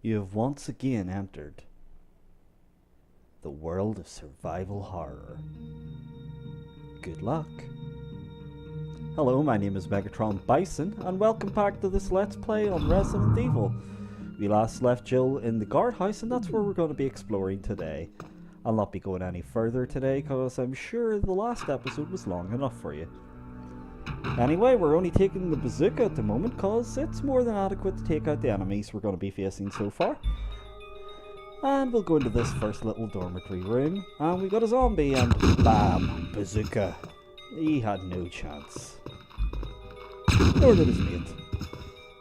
You have once again entered the world of survival horror. Good luck. Hello, my name is Megatron Bison, and welcome back to this Let's Play on Resident Evil. We last left Jill in the guardhouse, and that's where we're going to be exploring today. I'll not be going any further today, because I'm sure the last episode was long enough for you. Anyway, we're only taking the bazooka at the moment, because it's more than adequate to take out the enemies we're going to be facing so far. And we'll go into this first little dormitory room, and we got a zombie, and bam, bazooka. He had no chance. Nor did his mate.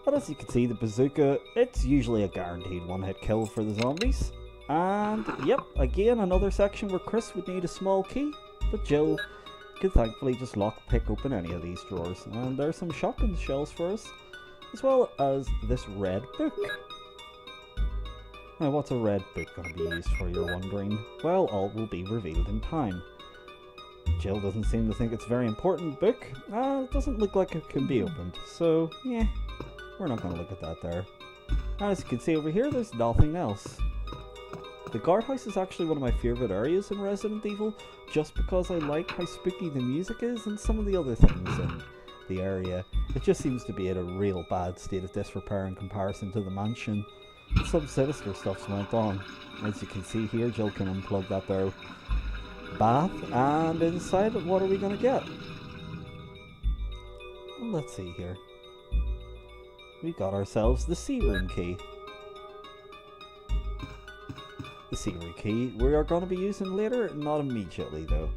But as you can see, the bazooka, it's usually a guaranteed one-hit kill for the zombies. And, yep, again, another section where Chris would need a small key, but Jill could thankfully just pick open any of these drawers. And there's some shotgun shells for us, as well as this red book. Now, what's a red book going to be used for, you're wondering? Well, all will be revealed in time. Jill doesn't seem to think it's a very important book. It doesn't look like it can be opened, so yeah, we're not going to look at that there. And as you can see over here, there's nothing else. The guardhouse is actually one of my favourite areas in Resident Evil, just because I like how spooky the music is and some of the other things in the area. It just seems to be in a real bad state of disrepair in comparison to the mansion. Some sinister stuff's went on. As you can see here, Jill can unplug that there bath, and inside it, what are we going to get? Well, let's see here. We got ourselves the C room key. The C room key we are going to be using later, not immediately though.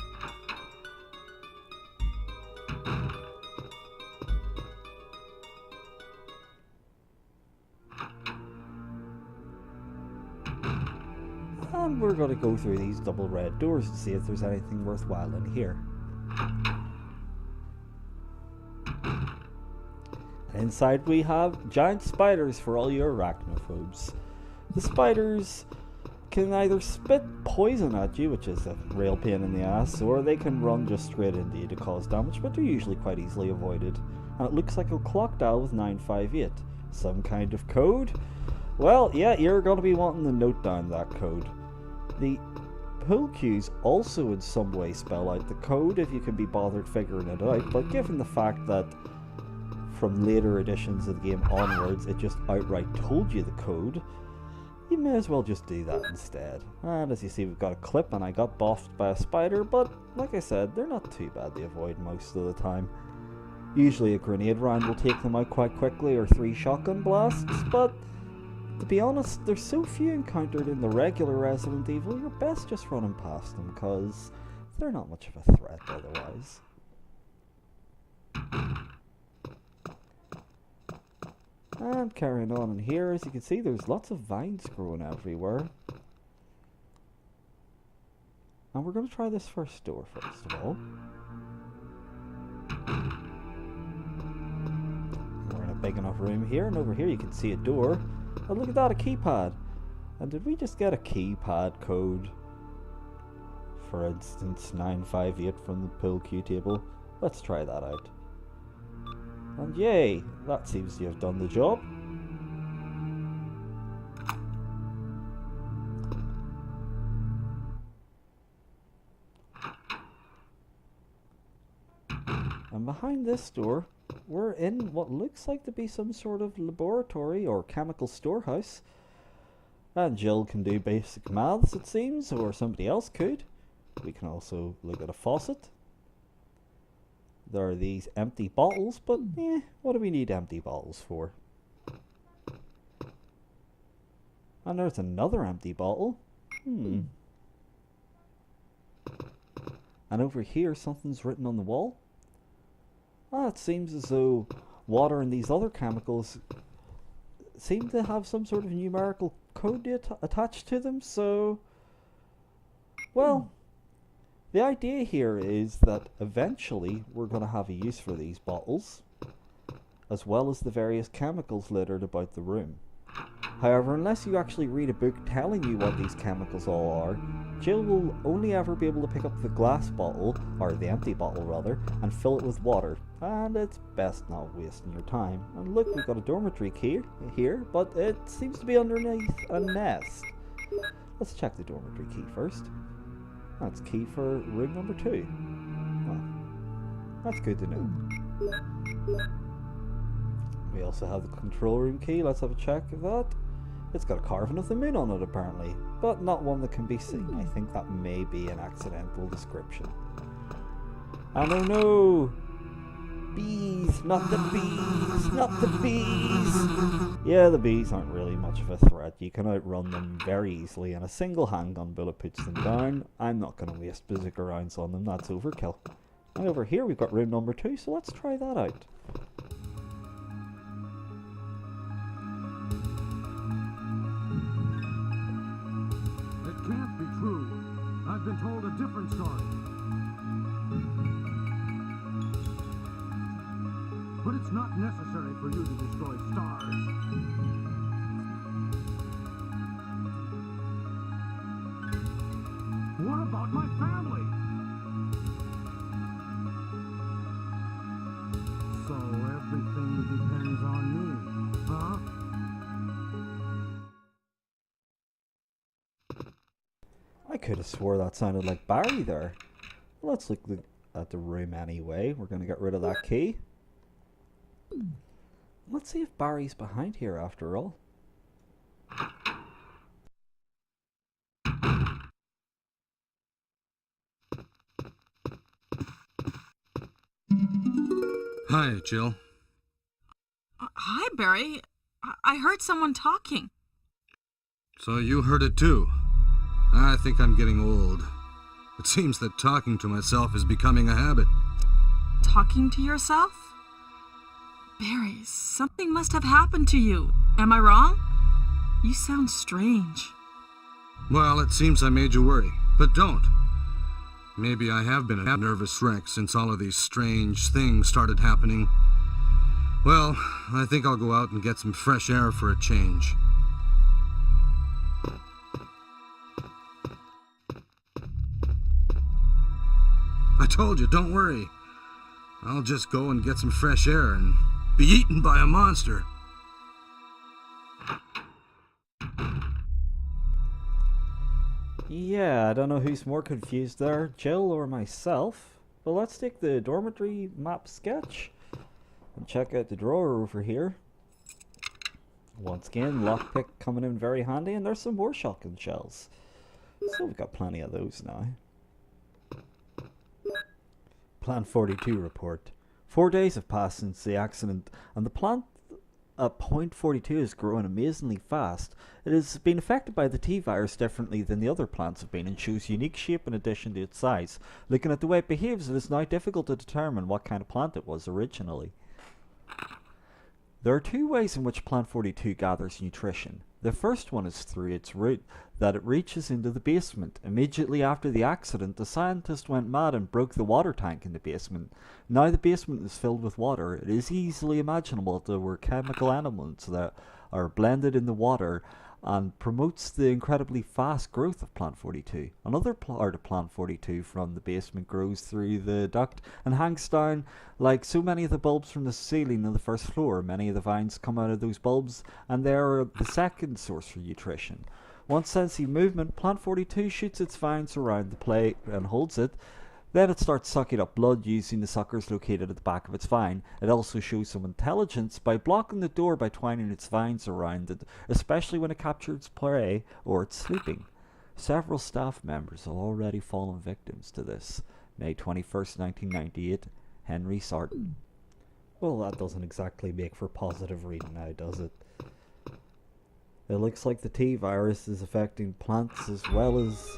And we're going to go through these double red doors to see if there's anything worthwhile in here. Inside we have giant spiders for all your arachnophobes. The spiders can either spit poison at you, which is a real pain in the ass, or they can run just straight into you to cause damage, but they're usually quite easily avoided. And it looks like a clock dial with 958. Some kind of code? Well, yeah, you're going to be wanting to note down that code. The pull cues also in some way spell out the code if you can be bothered figuring it out, but given the fact that from later editions of the game onwards it just outright told you the code, you may as well just do that instead. And as you see, we've got a clip, and I got boffed by a spider, but like I said, they're not too bad to avoid most of the time. Usually a grenade round will take them out quite quickly, or 3 shotgun blasts, but to be honest, there's so few encountered in the regular Resident Evil, you're best just running past them, because they're not much of a threat otherwise. And carrying on in here, as you can see, there's lots of vines growing everywhere. And we're going to try this first door first of all. We're in a big enough room here, and over here you can see a door. And look at that, a keypad. And did we just get a keypad code? For instance, 958 from the pull cue table. Let's try that out. And yay, that seems to have done the job. And behind this door, we're in what looks like to be some sort of laboratory or chemical storehouse. And Jill can do basic maths, it seems, or somebody else could. We can also look at a faucet. There are these empty bottles, but what do we need empty bottles for? And there's another empty bottle. And over here, something's written on the wall. It seems as though water and these other chemicals seem to have some sort of numerical code attached to them, so well, the idea here is that eventually we're going to have a use for these bottles, as well as the various chemicals littered about the room. However, unless you actually read a book telling you what these chemicals all are, Jill will only ever be able to pick up the glass bottle, or the empty bottle rather, and fill it with water. And it's best not wasting your time. And look, we've got a dormitory key here, but it seems to be underneath a nest. Let's check the dormitory key first. That's key for room number 2. Well, that's good to know. We also have the control room key. Let's have a check of that. It's got a carving of the moon on it apparently, but not one that can be seen. I think that may be an accidental description. And oh no! Bees! Not the bees! Not the bees! Yeah, the bees aren't really much of a threat. You can outrun them very easily, and a single handgun bullet puts them down. I'm not going to waste bazooka rounds on them, that's overkill. And over here we've got room number 2, so let's try that out. It can't be true. I've been told a different story. But it's not necessary for you to destroy stars. What about my family? So everything depends on me, huh? I could have swore that sounded like Barry there. Let's look at the room anyway. We're going to get rid of that key. Let's see if Barry's behind here after all. Hi, Jill. Hi, Barry. I heard someone talking. So you heard it too. I think I'm getting old. It seems that talking to myself is becoming a habit. Talking to yourself? Barry, something must have happened to you. Am I wrong? You sound strange. Well, it seems I made you worry, but don't. Maybe I have been a nervous wreck since all of these strange things started happening. Well, I think I'll go out and get some fresh air for a change. I told you, don't worry. I'll just go and get some fresh air and be eaten by a monster. Yeah, I don't know who's more confused there, Jill or myself. But let's take the dormitory map sketch and check out the drawer over here. Once again, lockpick coming in very handy, and there's some more shotgun shells. So we've got plenty of those now. Plan 42 report. 4 days have passed since the accident, and the plant at point 42 is growing amazingly fast. It has been affected by the T-virus differently than the other plants have been, and shows unique shape in addition to its size. Looking at the way it behaves, it is now difficult to determine what kind of plant it was originally. There are 2 ways in which plant 42 gathers nutrition. The first one is through its root, that it reaches into the basement. Immediately after the accident, the scientist went mad and broke the water tank in the basement. Now the basement is filled with water. It is easily imaginable that there were chemical elements that are blended in the water and promotes the incredibly fast growth of plant 42. Another part of plant 42 from the basement grows through the duct and hangs down like so many of the bulbs from the ceiling on the first floor. Many of the vines come out of those bulbs, and they are the second source for nutrition. Once sensing movement, plant 42 shoots its vines around the plate and holds it. Then it starts sucking up blood using the suckers located at the back of its vine. It also shows some intelligence by blocking the door by twining its vines around it, especially when it captures prey or it's sleeping. Several staff members have already fallen victims to this. May 21st, 1998, Henry Sarton. Well, that doesn't exactly make for positive reading now, does it? It looks like the T-virus is affecting plants as well as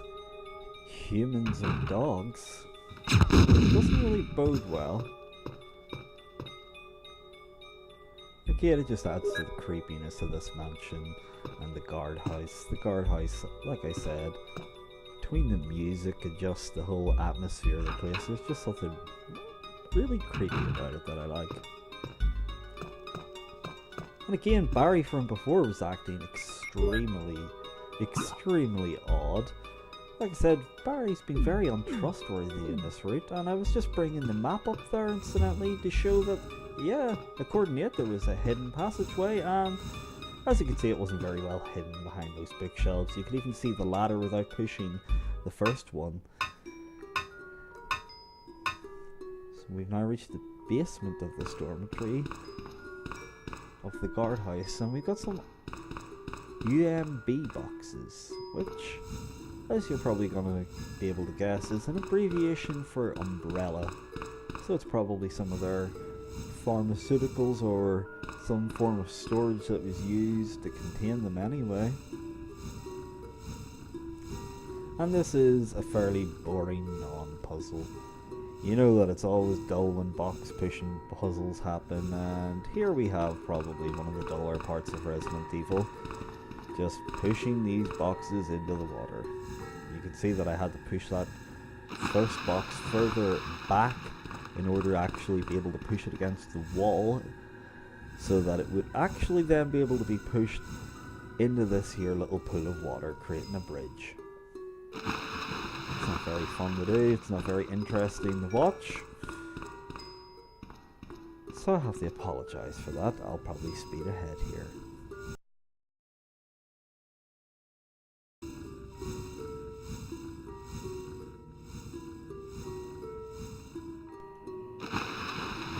humans and dogs. It doesn't really bode well. Again, it just adds to the creepiness of this mansion and the guardhouse. The guardhouse, like I said, between the music and just the whole atmosphere of the place, there's just something really creepy about it that I like. And again, Barry from before was acting extremely odd. Like I said, Barry's been very untrustworthy in this route, and I was just bringing the map up there incidentally to show that, yeah, according to it, there was a hidden passageway, and as you can see, it wasn't very well hidden behind those bookshelves. You could even see the ladder without pushing the first one. So we've now reached the basement of this dormitory of the guardhouse, and we've got some UMB boxes, which, as you're probably going to be able to guess, is an abbreviation for umbrella. So it's probably some of their pharmaceuticals or some form of storage that was used to contain them anyway. And this is a fairly boring non-puzzle. You know that it's always dull when box pushing puzzles happen, and here we have probably one of the duller parts of Resident Evil. Just pushing these boxes into the water. You can see that I had to push that first box further back in order to actually be able to push it against the wall, so that it would actually then be able to be pushed into this here little pool of water, creating a bridge. It's not very fun to do, it's not very interesting to watch, so I have to apologise for that. I'll probably speed ahead here.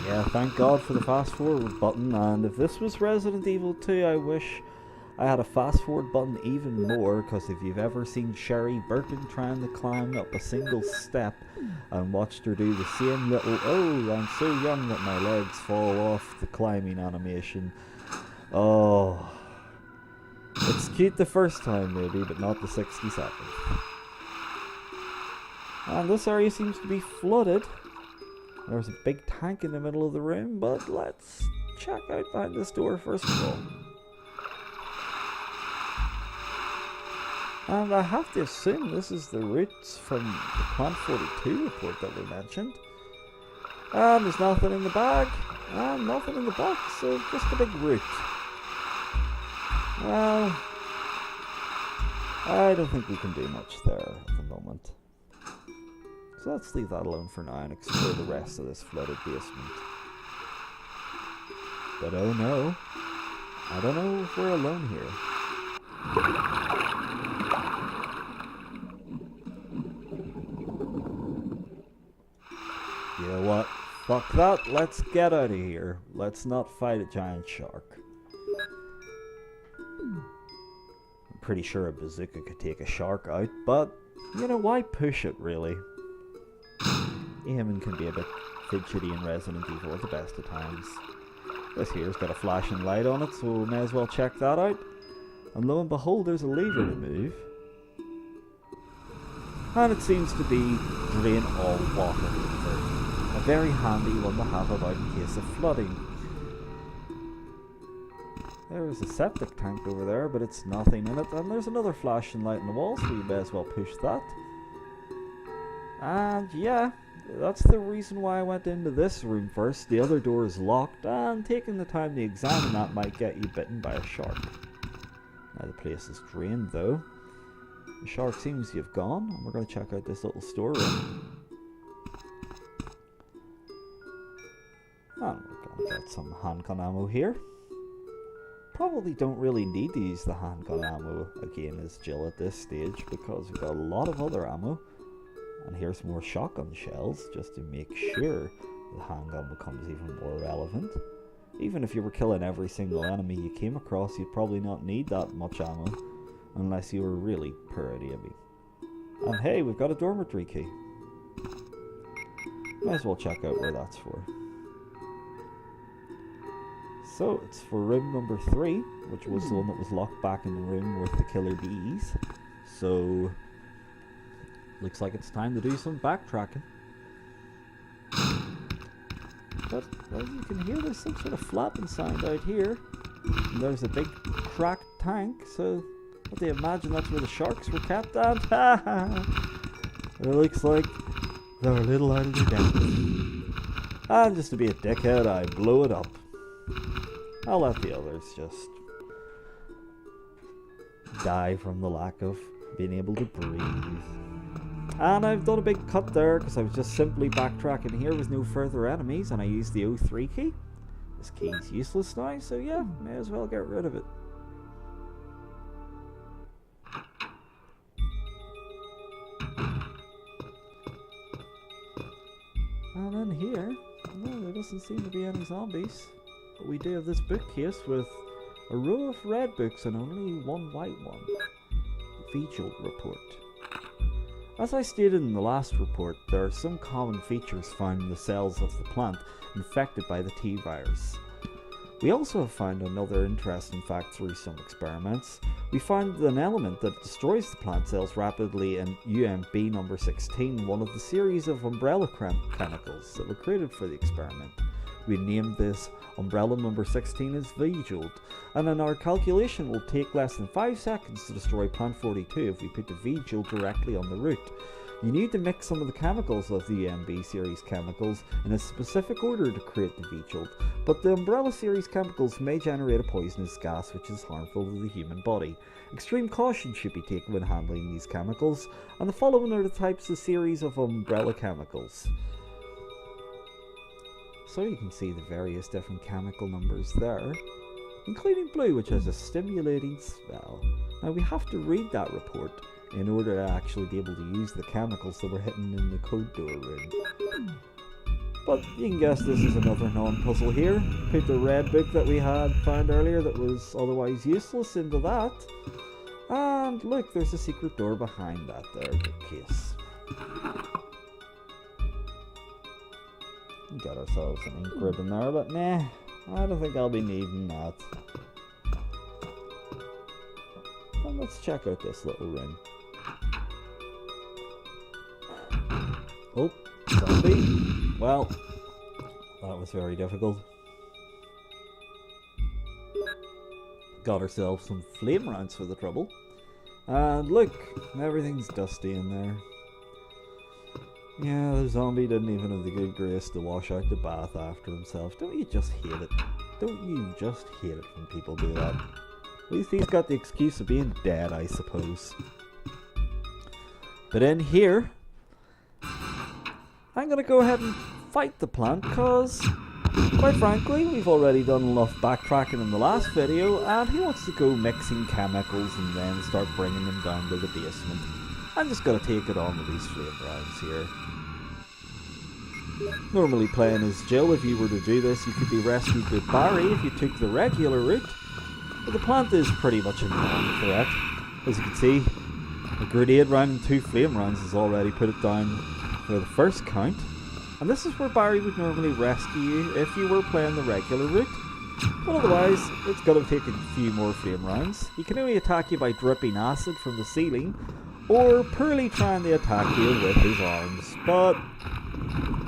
Yeah, thank God for the fast forward button, and if this was Resident Evil 2, I wish I had a fast forward button even more, because if you've ever seen Sherry Birkin trying to climb up a single step and watched her do the same little, oh, I'm so young that my legs fall off, the climbing animation. Oh, it's cute the first time maybe, but not the 67th. And this area seems to be flooded. There's a big tank in the middle of the room, but let's check out behind this door first of all. And I have to assume this is the routes from the Plant 42 report that we mentioned. And there's nothing in the bag, and nothing in the box, so just a big route. Well, I don't think we can do much there at the moment. So let's leave that alone for now and explore the rest of this flooded basement. But oh no, I don't know if we're alone here. You know what? Fuck that, let's get out of here. Let's not fight a giant shark. I'm pretty sure a bazooka could take a shark out, but you know, why push it really? Aiming can be a bit fidgety in Resident Evil at the best of times. This here's got a flashing light on it, so we may as well check that out. And lo and behold, there's a lever to move. And it seems to be drain all water lever. A very handy one to have about in case of flooding. There's a septic tank over there, but it's nothing in it. And there's another flashing light on the wall, so we may as well push that. And yeah, that's the reason why I went into this room first. The other door is locked, and taking the time to examine that might get you bitten by a shark. Now the place is drained though. The shark seems to have gone, and we're going to check out this little storeroom. And we're going to get some handgun ammo here. Probably don't really need to use the handgun ammo again as Jill at this stage, because we've got a lot of other ammo. And here's more shotgun shells, just to make sure the handgun becomes even more relevant. Even if you were killing every single enemy you came across, you'd probably not need that much ammo, unless you were really poor at aiming. And hey, we've got a dormitory key. Might as well check out where that's for. So, it's for room number 3, which was the one that was locked back in the room with the killer bees. So, looks like it's time to do some backtracking. But, as you can hear, there's some sort of flapping sound out here. And there's a big cracked tank, so I have to imagine that's where the sharks were kept at. It looks like they're a little out of their depth. And just to be a dickhead, I blow it up. I'll let the others just die from the lack of being able to breathe. And I've done a big cut there because I was just simply backtracking here with no further enemies, and I used the O3 key. This key's useless now, so yeah, may as well get rid of it. And in here, no, there doesn't seem to be any zombies. But we do have this bookcase with a row of red books and only one white one. Vigil report. As I stated in the last report, there are some common features found in the cells of the plant infected by the T-virus. We also have found another interesting fact through some experiments. We found an element that destroys the plant cells rapidly in UMB number 16, one of the series of umbrella chemicals that were created for the experiment. We named this umbrella number 16 as Vigiled, and in our calculation it will take less than 5 seconds to destroy plant 42 if we put the Vigil directly on the root. You need to mix some of the chemicals of the UMB series chemicals in a specific order to create the Vigiled, but the umbrella series chemicals may generate a poisonous gas which is harmful to the human body. Extreme caution should be taken when handling these chemicals, and the following are the types of series of umbrella chemicals. So you can see the various different chemical numbers there, including blue, which has a stimulating spell. Now we have to read that report in order to actually be able to use the chemicals that were hidden in the code door room. But you can guess this is another non-puzzle here. Put the red book that we had found earlier that was otherwise useless into that. And look, there's a secret door behind that there bookcase. Got ourselves an ink grid in there, but nah, I don't think I'll be needing that. Well, let's check out this little room. Oh, zombie. Well, that was very difficult. Got ourselves some flame rounds for the trouble. And look, everything's dusty in there. Yeah, the zombie didn't even have the good grace to wash out the bath after himself. Don't you just hate it? Don't you just hate it when people do that? At least he's got the excuse of being dead, I suppose. But in here, I'm gonna go ahead and fight the plant, cause quite frankly, we've already done enough backtracking in the last video, and he wants to go mixing chemicals and then start bringing them down to the basement. I'm just gonna take it on with these flame rounds here. Normally playing as Jill, if you were to do this, you could be rescued with Barry if you took the regular route. But the plant is pretty much a non-threat. As you can see, a grenade round and 2 flame rounds has already put it down for the first count. And this is where Barry would normally rescue you if you were playing the regular route. But otherwise, it's going to take a few more flame rounds. He can only attack you by dripping acid from the ceiling, or poorly trying to attack you with his arms. But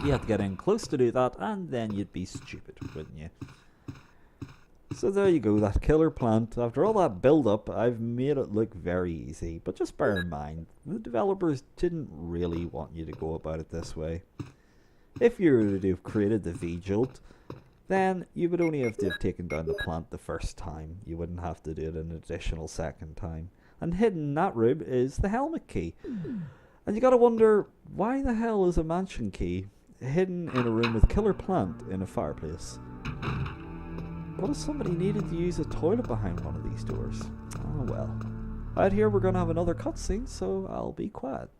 you have to get in close to do that, and then you'd be stupid, wouldn't you? So there you go, that killer plant. After all that build-up, I've made it look very easy. But just bear in mind, the developers didn't really want you to go about it this way. If you were to have created the Vigiled, then you would only have to have taken down the plant the first time. You wouldn't have to do it an additional second time. And hidden in that room is the helmet key. And you gotta wonder, why the hell is a mansion key hidden in a room with killer plant in a fireplace? What if somebody needed to use a toilet behind one of these doors? Oh well. Out here we're gonna have another cutscene, so I'll be quiet.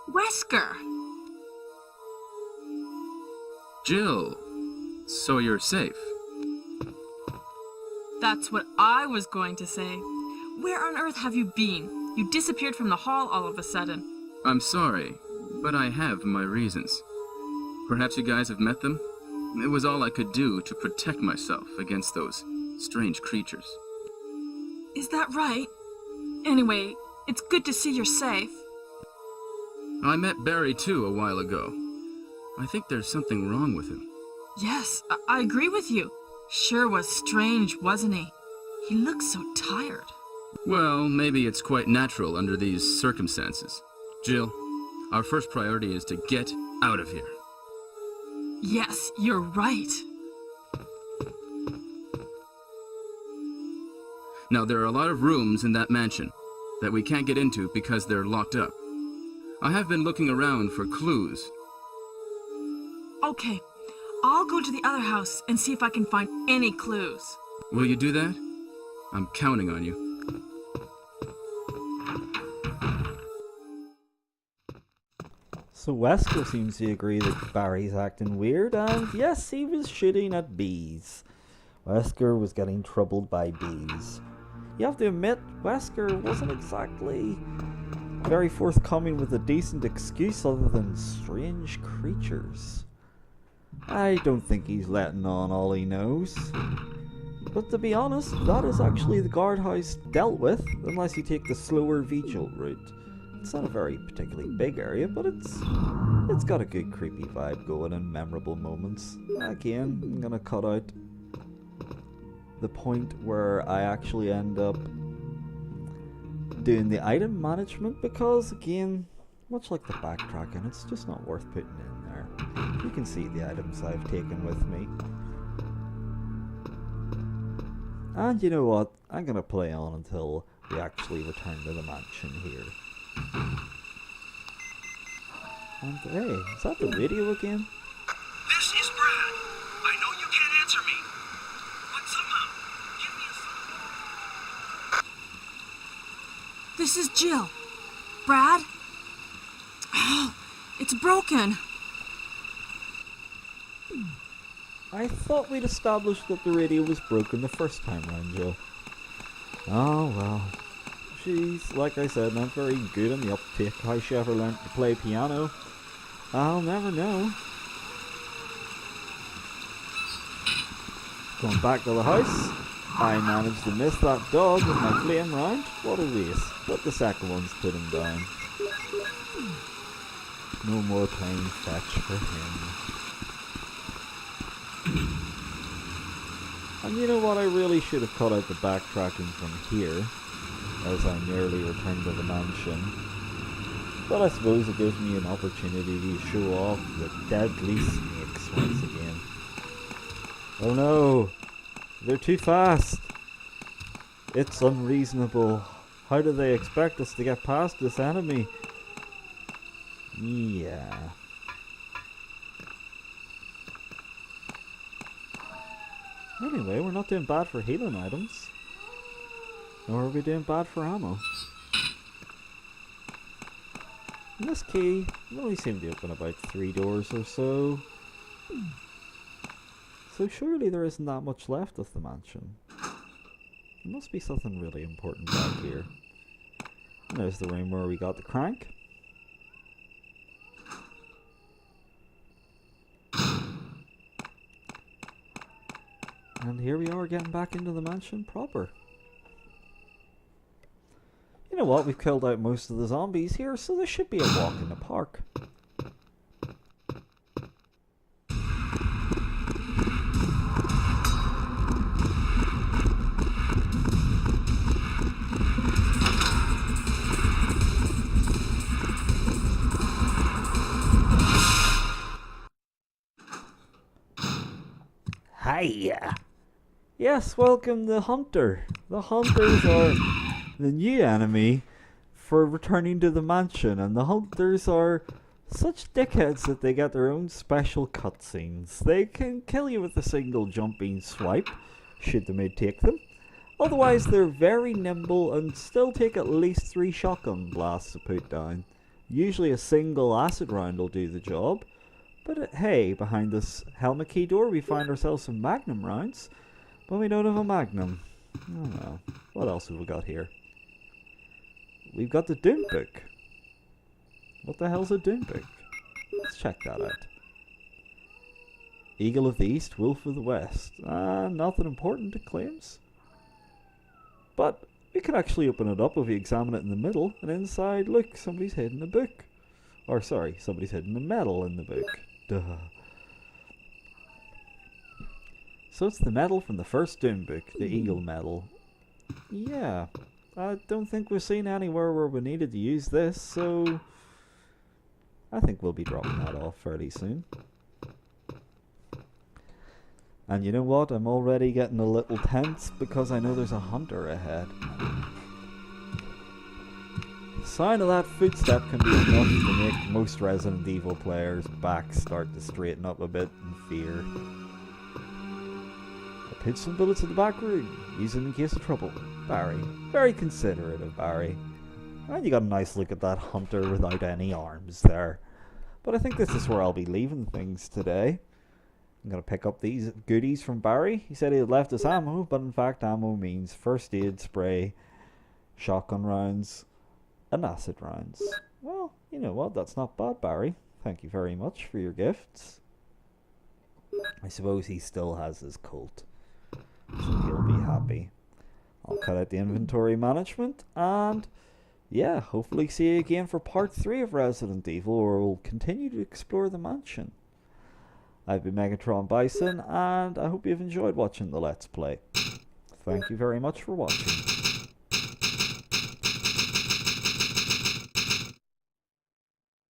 Wesker! Jill, so you're safe. That's what I was going to say. Where on earth have you been? You disappeared from the hall all of a sudden. I'm sorry, but I have my reasons. Perhaps you guys have met them? It was all I could do to protect myself against those strange creatures. Is that right? Anyway, it's good to see you're safe. I met Barry too a while ago. I think there's something wrong with him. Yes, I agree with you. Sure was strange, wasn't he? He looked so tired. Well, maybe it's quite natural under these circumstances. Jill, Our first priority is to get out of here. Yes, you're right. Now, there are a lot of rooms in that mansion that we can't get into because they're locked up. I have been looking around for clues. Okay, I'll go to the other house and see if I can find any clues. Will you do that? I'm counting on you. So Wesker seems to agree that Barry's acting weird, and yes, he was shooting at bees. Wesker was getting troubled by bees. You have to admit, Wesker wasn't exactly very forthcoming with a decent excuse other than strange creatures. I don't think he's letting on all he knows. But to be honest, that is actually the guardhouse dealt with, unless you take the slower vigil route. It's not a very particularly big area, but it's got a good creepy vibe going and memorable moments. Again, I'm gonna cut out the point where I actually end up doing the item management, because again, much like the backtracking, it's just not worth putting in there. You can see the items I've taken with me. And you know what? I'm gonna play on until we actually return to the mansion here. And hey, is that the radio again? This is Brad. I know you can't answer me, but somehow, give me a sign. This is Jill. Brad? Oh, it's broken. I thought we'd established that the radio was broken the first time round, Jill. Oh well. She's, like I said, not very good on the uptake. How she ever learned to play piano, I'll never know. Going back to the house, I managed to miss that dog with my flame round. What a waste. But the second one's put him down. No more playing fetch for him. And you know what, I really should have cut out the backtracking from here, as I nearly returned to the mansion. But I suppose it gives me an opportunity to show off the deadly snakes once again. Oh no! They're too fast! It's unreasonable. How do they expect us to get past this enemy? Yeah. Anyway, we're not doing bad for healing items. Nor are we doing bad for ammo. And this key will only seem to open about 3 doors or so. So surely there isn't that much left of the mansion. There must be something really important back here. And there's the room where we got the crank. And here we are getting back into the mansion proper. You know what, we've killed out most of the zombies here, so there should be a walk in the park. Hiya! Yes, welcome the Hunter. The Hunters are the new enemy for returning to the mansion, and the Hunters are such dickheads that they get their own special cutscenes. They can kill you with a single jumping swipe, should the mood take them. Otherwise, they're very nimble and still take at least 3 shotgun blasts to put down. Usually a single acid round will do the job. But hey, behind this helmet key door we find ourselves some magnum rounds. But we don't have a magnum. Oh well. What else have we got here? We've got the Doom Book. What the hell's a Doom Book? Let's check that out. Eagle of the East, Wolf of the West. Nothing important it claims. But we could actually open it up if we examine it in the middle, and inside, look, somebody's hidden a book. Or sorry, somebody's hidden a medal in the book. Duh. So it's the medal from the first Doom Book, the Eagle medal. Yeah, I don't think we've seen anywhere where we needed to use this, so I think we'll be dropping that off fairly soon. And you know what? I'm already getting a little tense because I know there's a hunter ahead. The sound of that footstep can be enough to make most Resident Evil players' backs start to straighten up a bit in fear. I pitched some bullets in the back room, using in case of trouble. Barry. Very considerate of Barry. And you got a nice look at that hunter without any arms there. But I think this is where I'll be leaving things today. I'm going to pick up these goodies from Barry. He said he had left us ammo, but in fact ammo means first aid spray, shotgun rounds, and acid rounds. Well, you know what? That's not bad, Barry. Thank you very much for your gifts. I suppose he still has his Colt, so he'll be happy. I'll cut out the inventory management, and yeah, hopefully see you again for part 3 of Resident Evil, where we'll continue to explore the mansion. I've been Megatron Bison, and I hope you've enjoyed watching the Let's Play. Thank you very much for watching.